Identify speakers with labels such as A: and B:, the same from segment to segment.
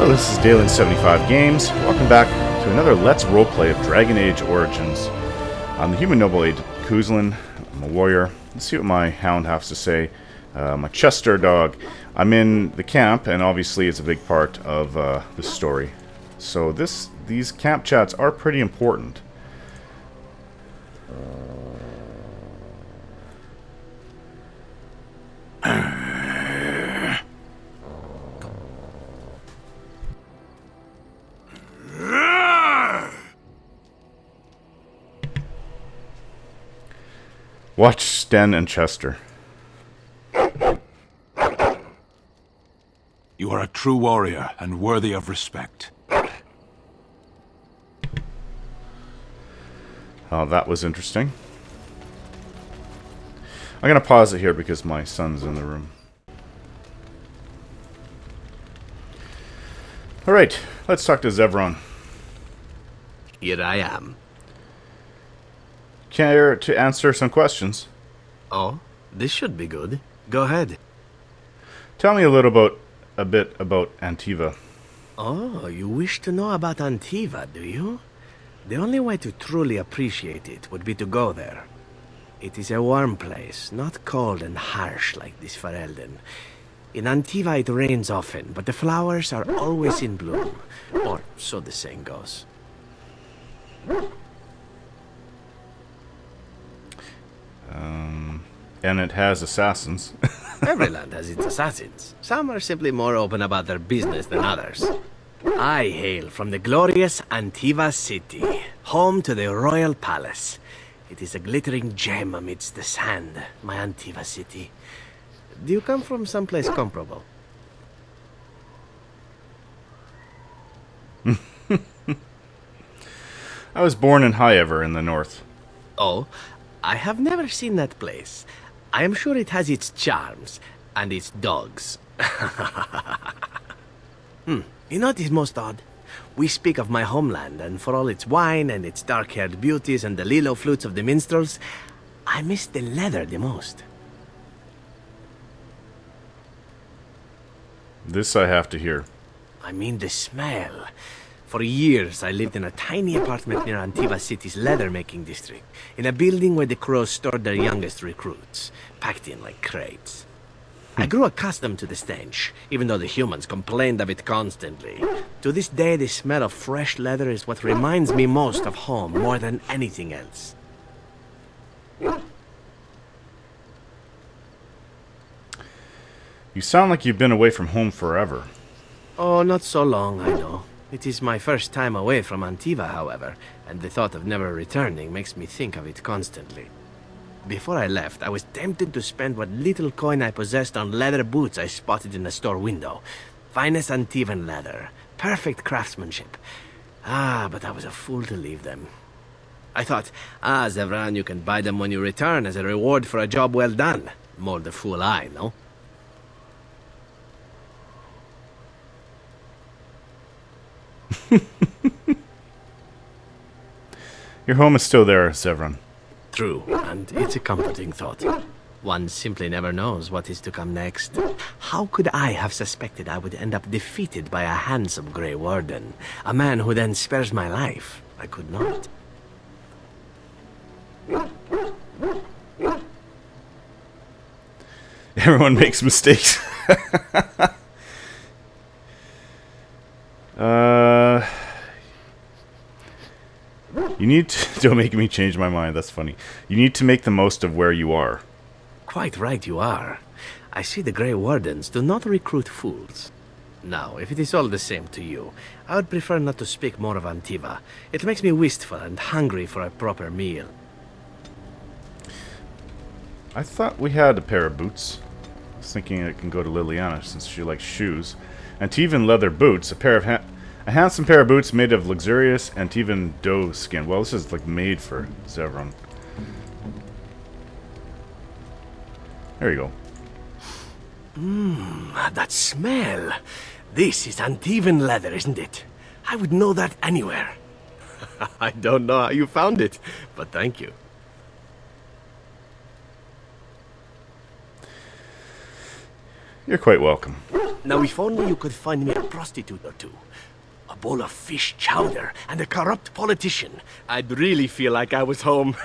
A: Hello, this is Dalen75 Games. Welcome back to another Let's Roleplay of Dragon Age Origins. I'm the human noble Aid Kuzlin. I'm a warrior. Let's see what my hound has to say. My Chester dog. I'm in the camp, and obviously it's a big part of the story. So these camp chats are pretty important. Watch Sten and Chester.
B: You are a true warrior and worthy of respect.
A: Oh, that was interesting. I'm going to pause it here because my son's in the room. Alright, let's talk to Zevran.
C: Here I am.
A: Care to answer some questions?
C: Oh, this should be good. Go ahead.
A: Tell me a bit about Antiva.
C: Oh, you wish to know about Antiva, do you? The only way to truly appreciate it would be to go there. It is a warm place, not cold and harsh like this Ferelden. In Antiva it rains often, but the flowers are always in bloom. Or so the saying goes.
A: And it has assassins.
C: Every land has its assassins. Some are simply more open about their business than others. I hail from the glorious Antiva city, home to the royal palace. It is a glittering gem amidst the sand, my Antiva city. Do you come from someplace comparable?
A: I was born in Highever in the north.
C: Oh, I have never seen that place. I am sure it has its charms, and its dogs. You know what is most odd? We speak of my homeland, and for all its wine and its dark-haired beauties and the lilo flutes of the minstrels, I miss the leather the most.
A: This I have to hear.
C: I mean the smell. For years, I lived in a tiny apartment near Antiva City's leather-making district, in a building where the crows stored their youngest recruits, packed in like crates. I grew accustomed to the stench, even though the humans complained of it constantly. To this day, the smell of fresh leather is what reminds me most of home more than anything else.
A: You sound like you've been away from home forever.
C: Oh, not so long, I know. It is my first time away from Antiva, however, and the thought of never returning makes me think of it constantly. Before I left, I was tempted to spend what little coin I possessed on leather boots I spotted in the store window. Finest Antivan leather. Perfect craftsmanship. But I was a fool to leave them. I thought, Zevran, you can buy them when you return as a reward for a job well done. More the fool I, no?
A: Your home is still there, Zevran.
C: True, and it's a comforting thought. One simply never knows what is to come next. How could I have suspected I would end up defeated by a handsome Grey Warden? A man who then spares my life? I could not.
A: Everyone makes mistakes. You need to... Don't make me change my mind, that's funny. You need to make the most of where you are.
C: Quite right you are. I see the Grey Wardens do not recruit fools. Now, if it is all the same to you, I would prefer not to speak more of Antiva. It makes me wistful and hungry for a proper meal.
A: I thought we had a pair of boots. I was thinking it can go to Liliana since she likes shoes. Antivan leather boots, a handsome pair of boots made of luxurious Antivan doe skin. Well, this is like made for Zevran. There you go.
C: That smell. This is Antivan leather, isn't it? I would know that anywhere. I don't know how you found it, but thank you.
A: You're quite welcome.
C: Now, if only you could find me a prostitute or two, a bowl of fish chowder, and a corrupt politician, I'd really feel like I was home.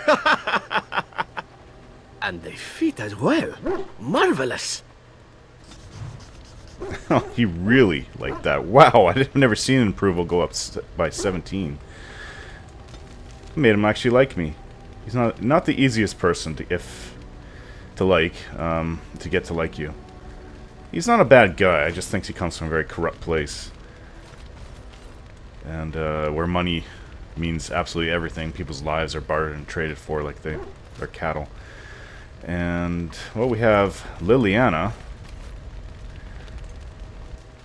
C: And the feet as well. Marvelous.
A: Oh, he really liked that. Wow, I've never seen an approval go up by 17. Made him actually like me. He's not the easiest person to get to like you. He's not a bad guy. I just think he comes from a very corrupt place, and where money means absolutely everything. People's lives are bartered and traded for like they're cattle. And well, we have Liliana.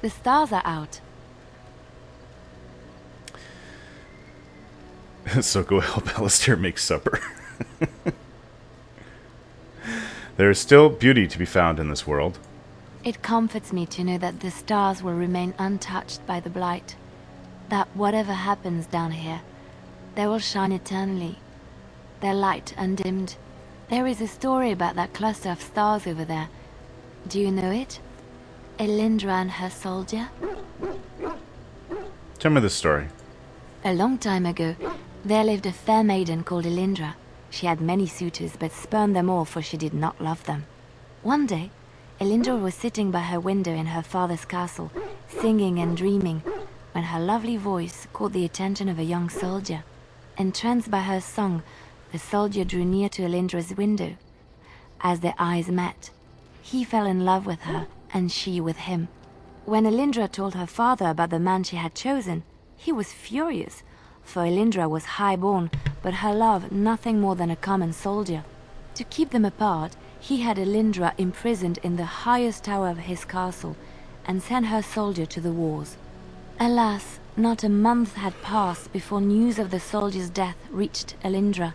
D: The stars are out.
A: So go help Alistair make supper. There is still beauty to be found in this world.
D: It comforts me to know that the stars will remain untouched by the blight. That whatever happens down here, they will shine eternally. Their light undimmed. There is a story about that cluster of stars over there. Do you know it? Elindra and her soldier?
A: Tell me the story.
D: A long time ago, there lived a fair maiden called Elindra. She had many suitors, but spurned them all, for she did not love them. One day, Elindra was sitting by her window in her father's castle, singing and dreaming, when her lovely voice caught the attention of a young soldier. Entranced by her song, the soldier drew near to Elindra's window. As their eyes met, he fell in love with her, and she with him. When Elindra told her father about the man she had chosen, he was furious, for Elindra was high-born, but her love nothing more than a common soldier. To keep them apart, he had Elindra imprisoned in the highest tower of his castle, and sent her soldier to the wars. Alas, not a month had passed before news of the soldier's death reached Elindra.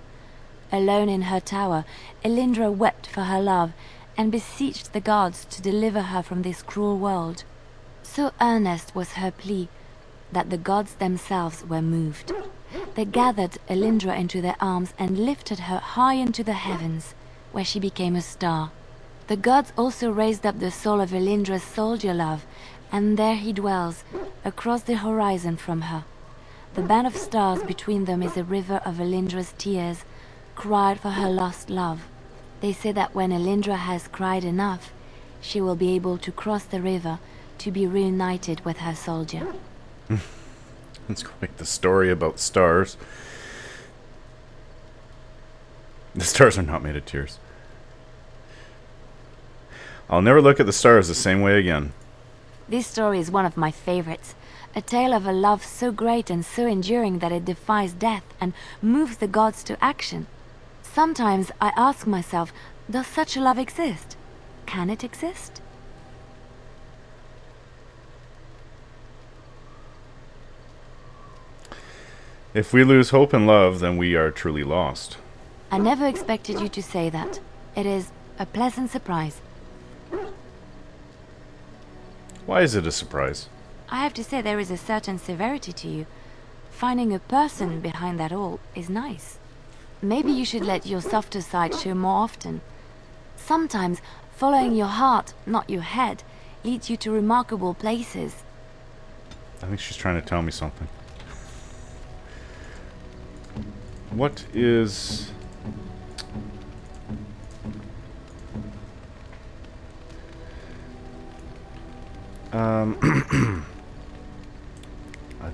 D: Alone in her tower, Elindra wept for her love, and beseeched the gods to deliver her from this cruel world. So earnest was her plea that the gods themselves were moved. They gathered Elindra into their arms and lifted her high into the heavens, where she became a star. The gods also raised up the soul of Elindra's soldier love, and there he dwells, across the horizon from her. The band of stars between them is a river of Elindra's tears, cried for her lost love. They say that when Elindra has cried enough, she will be able to cross the river to be reunited with her soldier.
A: It's quite the story about stars. The stars are not made of tears. I'll never look at the stars the same way again.
D: This story is one of my favorites. A tale of a love so great and so enduring that it defies death and moves the gods to action. Sometimes I ask myself, does such a love exist? Can it exist?
A: If we lose hope and love, then we are truly lost.
D: I never expected you to say that. It is a pleasant surprise.
A: Why is it a surprise?
D: I have to say there is a certain severity to you. Finding a person behind that all is nice. Maybe you should let your softer side show more often. Sometimes following your heart, not your head, leads you to remarkable places.
A: I think she's trying to tell me something. What is...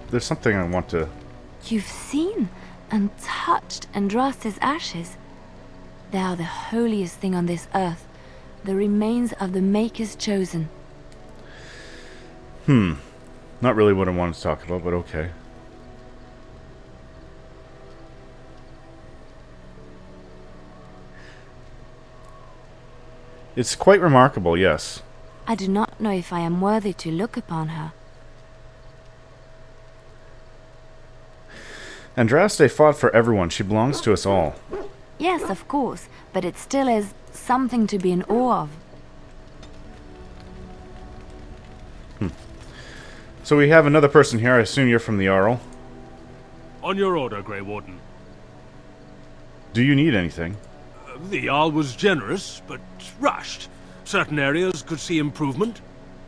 A: there's something I want to...
D: You've seen and touched Andraste's ashes. They are the holiest thing on this earth, the remains of the Maker's chosen.
A: Not really what I wanted to talk about, but okay. It's quite remarkable, yes.
D: I do not know if I am worthy to look upon her.
A: Andraste fought for everyone. She belongs to us all.
D: Yes, of course, but it still is something to be in awe of.
A: So we have another person here. I assume you're from the Arl.
E: On your order, Grey Warden.
A: Do you need anything?
E: The Jarl was generous, but rushed. Certain areas could see improvement.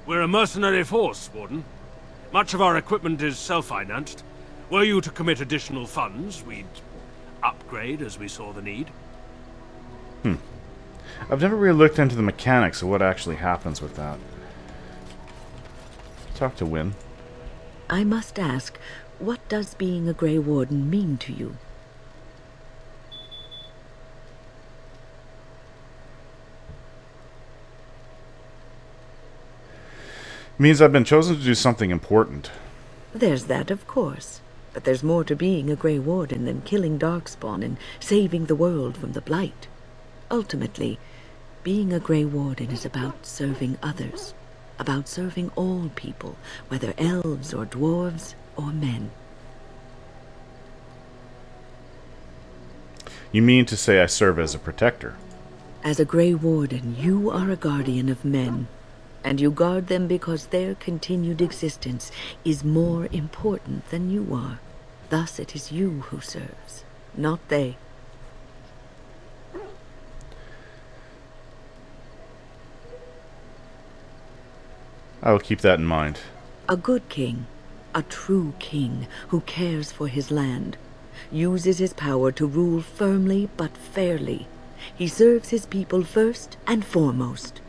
E: We're a mercenary force, Warden. Much of our equipment is self-financed. Were you to commit additional funds, we'd upgrade as we saw the need.
A: I've never really looked into the mechanics of what actually happens with that. Talk to Wynn.
F: I must ask, what does being a Grey Warden mean to you?
A: It means I've been chosen to do something important.
F: There's that, of course. But there's more to being a Grey Warden than killing Darkspawn and saving the world from the Blight. Ultimately, being a Grey Warden is about serving others. About serving all people, whether elves or dwarves or men.
A: You mean to say I serve as a protector?
F: As a Grey Warden, you are a guardian of men. And you guard them because their continued existence is more important than you are. Thus it is you who serves, not they.
A: I will keep that in mind.
F: A good king, a true king who cares for his land, uses his power to rule firmly but fairly. He serves his people first and foremost.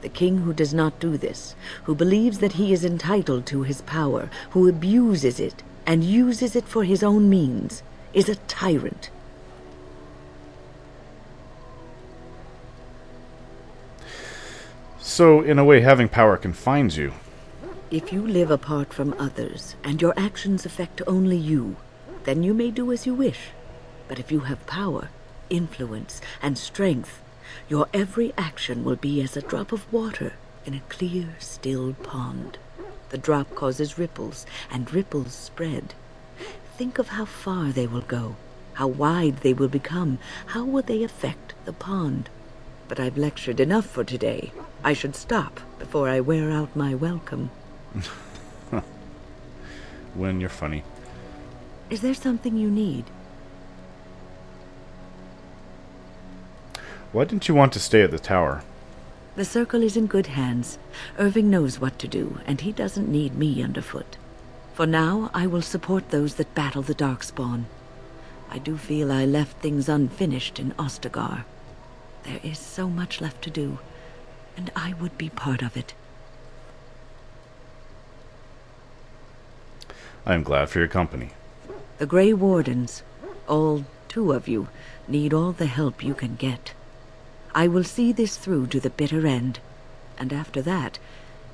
F: The king who does not do this, who believes that he is entitled to his power, who abuses it and uses it for his own means, is a tyrant.
A: So, in a way, having power confines you.
F: If you live apart from others, and your actions affect only you, then you may do as you wish. But if you have power, influence, and strength, your every action will be as a drop of water in a clear, still pond. The drop causes ripples, and ripples spread. Think of how far they will go, how wide they will become, how will they affect the pond. But I've lectured enough for today. I should stop before I wear out my welcome.
A: When you're funny.
F: Is there something you need?
A: Why didn't you want to stay at the tower?
F: The circle is in good hands. Irving knows what to do, and he doesn't need me underfoot. For now, I will support those that battle the Darkspawn. I do feel I left things unfinished in Ostagar. There is so much left to do, and I would be part of it.
A: I am glad for your company.
F: The Grey Wardens, all 2 of you, need all the help you can get. I will see this through to the bitter end, and after that,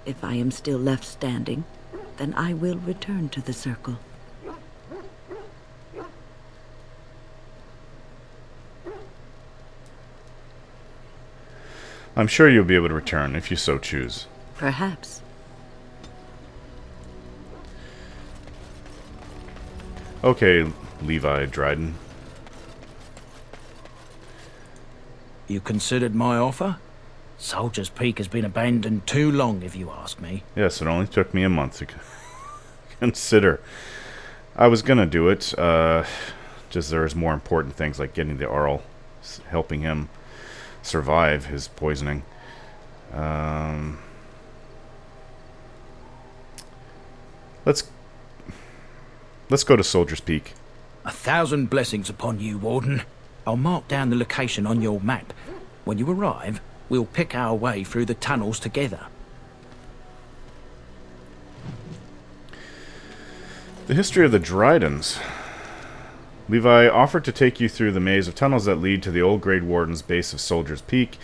F: if I am still left standing, then I will return to the circle.
A: I'm sure you'll be able to return if you so choose.
F: Perhaps.
A: Okay, Levi Dryden.
G: You considered my offer? Soldier's Peak has been abandoned too long, if you ask me.
A: Yes, it only took me a month to consider. I was gonna do it, just there was more important things like getting the Arl, helping him survive his poisoning. Let's go to Soldier's Peak.
G: 1,000 blessings upon you, Warden. I'll mark down the location on your map. When you arrive, we'll pick our way through the tunnels together.
A: The history of the Drydens. Levi offered to take you through the maze of tunnels that lead to the old Grey Warden's base of Soldier's Peak.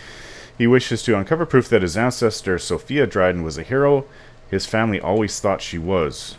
A: He wishes to uncover proof that his ancestor, Sophia Dryden, was a hero his family always thought she was.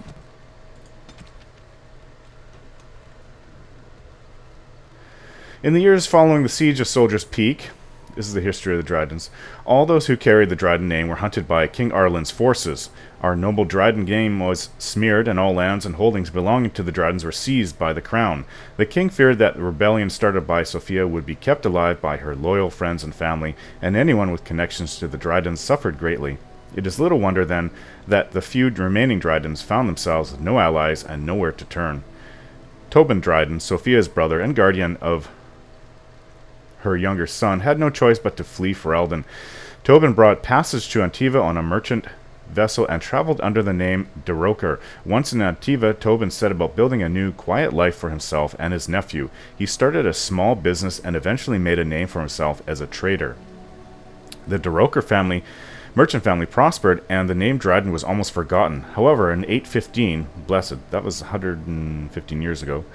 A: In the years following the siege of Soldier's Peak, this is the history of the Drydens, all those who carried the Dryden name were hunted by King Arlen's forces. Our noble Dryden name was smeared, and all lands and holdings belonging to the Drydens were seized by the crown. The king feared that the rebellion started by Sophia would be kept alive by her loyal friends and family, and anyone with connections to the Drydens suffered greatly. It is little wonder, then, that the few remaining Drydens found themselves with no allies and nowhere to turn. Tobin Dryden, Sophia's brother and guardian of her younger son, had no choice but to flee for Eldon. Tobin brought passage to Antiva on a merchant vessel and traveled under the name Deroker. Once in Antiva, Tobin set about building a new, quiet life for himself and his nephew. He started a small business and eventually made a name for himself as a trader. The Deroker merchant family prospered, and the name Dryden was almost forgotten. However, in 815, blessed, that was 115 years ago,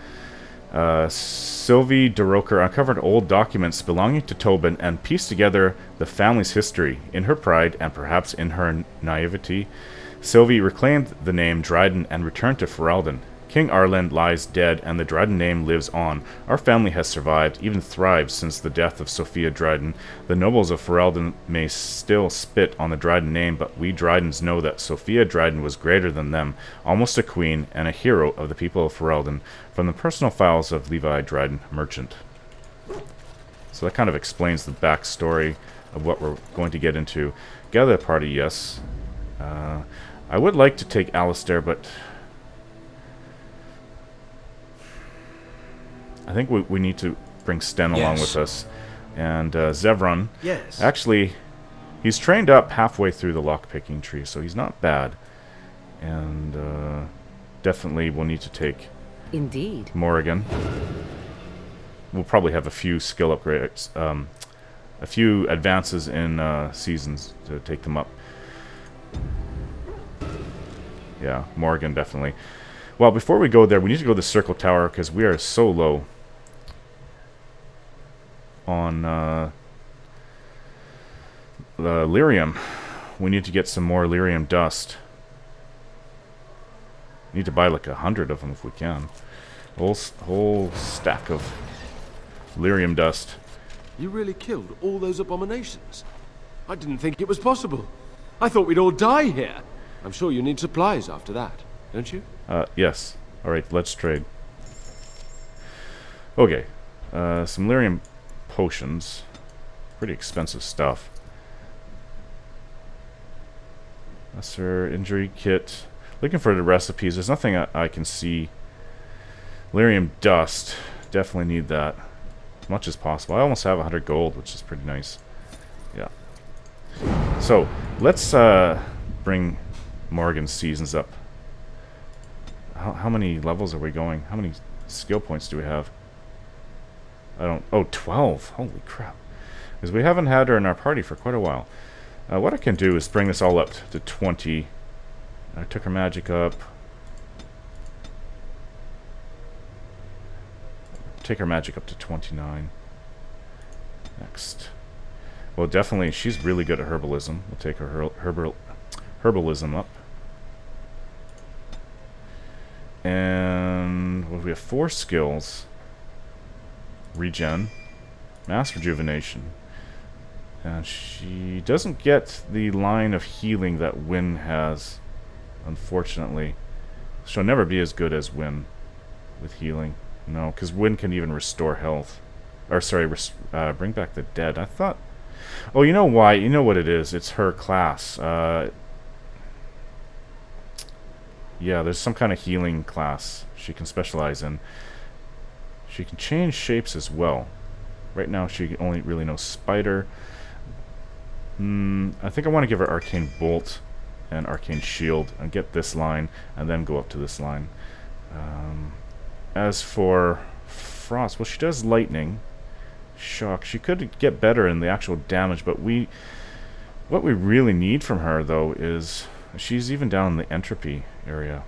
A: Sylvie Deroker uncovered old documents belonging to Tobin and pieced together the family's history. In her pride, and perhaps in her naivety, Sylvie reclaimed the name Dryden and returned to Ferelden. King Arlen lies dead, and the Dryden name lives on. Our family has survived, even thrived, since the death of Sophia Dryden. The nobles of Ferelden may still spit on the Dryden name, but we Drydens know that Sophia Dryden was greater than them, almost a queen and a hero of the people of Ferelden. From the personal files of Levi Dryden, merchant. So that kind of explains the backstory of what we're going to get into. Gather a party, yes. I would like to take Alistair, but I think we need to bring Sten along with us. And Zevran.
C: Yes.
A: Actually, he's trained up halfway through the lockpicking tree, so he's not bad. And definitely we'll need to take
F: Indeed.
A: Morrigan. We'll probably have a few skill upgrades, a few advances in seasons to take them up. Yeah, Morrigan definitely. Well, before we go there, we need to go to the Circle Tower because we are so low on the lyrium. We need to get some more lyrium dust. Need to buy like 100 of them if we can. Whole stack of lyrium dust.
E: You really killed all those abominations? I didn't think it was possible. I thought we'd all die here. I'm sure you need supplies after that, don't you?
A: Yes. Alright, let's trade. Okay. Some lyrium potions. Pretty expensive stuff. Lesser injury kit. Looking for the recipes. There's nothing I can see. Lyrium dust. Definitely need that. As much as possible. I almost have 100 gold, which is pretty nice. Yeah. So, let's bring Morrigan's seasons up. How many levels are we going? How many skill points do we have? I don't... Oh, 12! Holy crap. Because we haven't had her in our party for quite a while. What I can do is bring this all up to 20. I took her magic up. Take her magic up to 29. Next. Well, definitely, she's really good at herbalism. We'll take her herbalism up. And well, we have 4 skills. Regen. Mass rejuvenation. And she doesn't get the line of healing that Wynn has, unfortunately. She'll never be as good as Wynn with healing. No, because Wynn can even restore health. Or, sorry, bring back the dead. I thought... Oh, you know why? You know what it is. It's her class. Yeah, there's some kind of healing class she can specialize in. She can change shapes as well. Right now, she only really knows Spider. I think I want to give her Arcane Bolt and Arcane Shield and get this line and then go up to this line. As for Frost, well, she does Lightning. Shock. She could get better in the actual damage, but what we really need from her, though, is she's even down in the entropy area.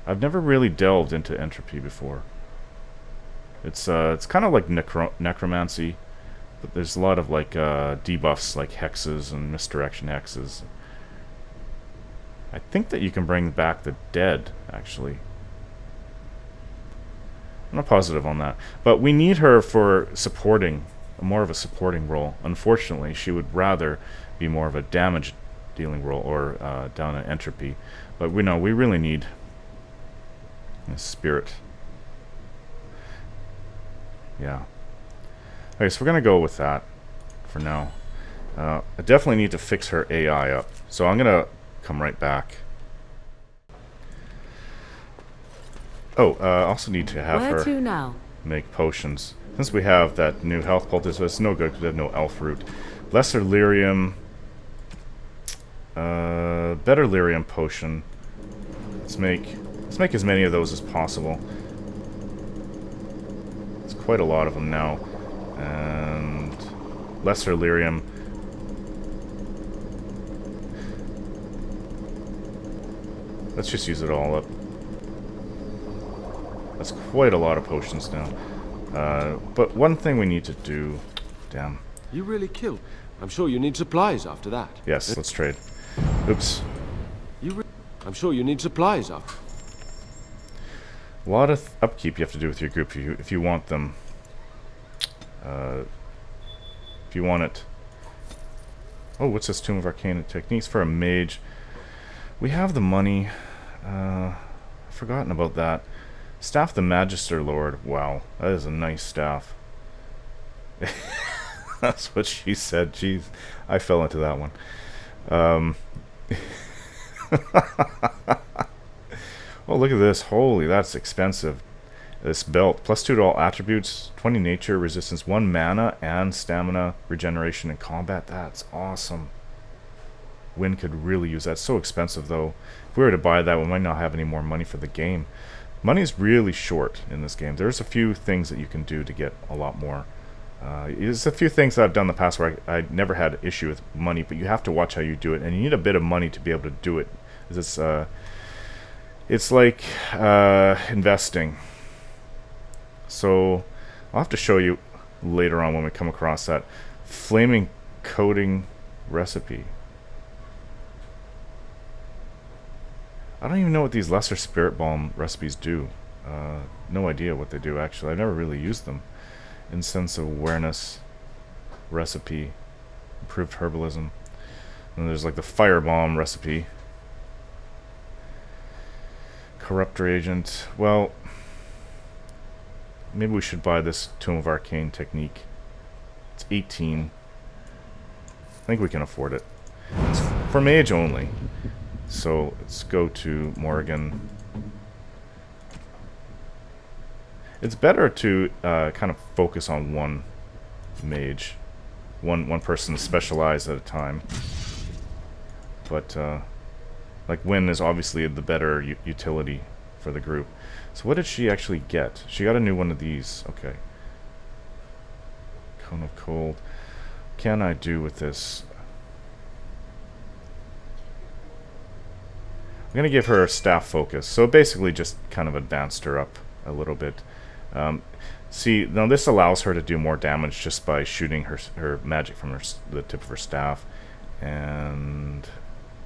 A: I've never really delved into entropy before. It's kind of like necromancy, but there's a lot of like debuffs like hexes and misdirection hexes. I think that you can bring back the dead, actually. I'm not positive on that. But we need her for supporting, more of a supporting role. Unfortunately, she would rather be more of a damage dealing role or down in entropy. But we know we really need a spirit. Yeah. Okay, so we're going to go with that for now. I definitely need to fix her AI up. So I'm going to come right back. Oh, I also need to have
F: Where
A: her
F: to now?
A: make potions. Since we have that new health poultice, it's no good because we have no elf root. Lesser lyrium. Better lyrium potion. Let's make as many of those as possible. It's quite a lot of them now. And lesser lyrium. Let's just use it all up. That's quite a lot of potions now. But one thing we need to do... Damn.
E: You really killed. I'm sure you need supplies after that.
A: Yes, let's trade. Oops.
E: I'm sure you need supplies after.
A: A lot of upkeep you have to do with your group if you want them. If you want it. Oh, what's this? Tomb of Arcane Techniques for a mage. We have the money. I've forgotten about that. Staff the Magister Lord. Wow, that is a nice staff. That's what she said. Jeez, I fell into that one. Oh, look at this. Holy, that's expensive. This belt. +2 to all attributes. 20 nature, resistance, 1 mana, and stamina regeneration in combat. That's awesome. Wynn could really use that. It's so expensive, though. If we were to buy that, we might not have any more money for the game. Money is really short in this game. There's a few things that you can do to get a lot more. There's a few things that I've done in the past where I never had an issue with money, but you have to watch how you do it, and you need a bit of money to be able to do it. It's like investing. So I'll have to show you later on when we come across that flaming coating recipe. I don't even know what these lesser spirit balm recipes do. No idea what they do, actually. I've never really used them. Incense awareness recipe, improved herbalism. And there's like the fire bomb recipe. Corruptor agent. Well, maybe we should buy this Tomb of Arcane technique. It's 18. I think we can afford it. It's for mage only. So let's go to Morrigan. It's better to kind of focus on one mage, one person specialized at a time. But like Wynn is obviously the better utility for the group. So what did she actually get? She got a new one of these. Okay. Cone of Cold. What can I do with this? I'm going to give her a staff focus. So basically just kind of advanced her up a little bit. See, now this allows her to do more damage just by shooting her magic from the tip of her staff. And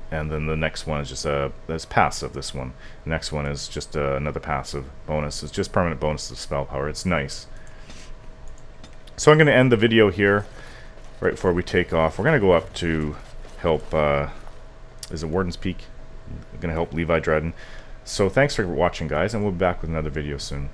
A: then the next one is just that's passive, this one. The next one is just another passive bonus. It's just permanent bonus to spell power. It's nice. So I'm going to end the video here right before we take off. We're going to go up to help, is it Warden's Peak? We're going to help Levi Dryden. So thanks for watching, guys, and we'll be back with another video soon.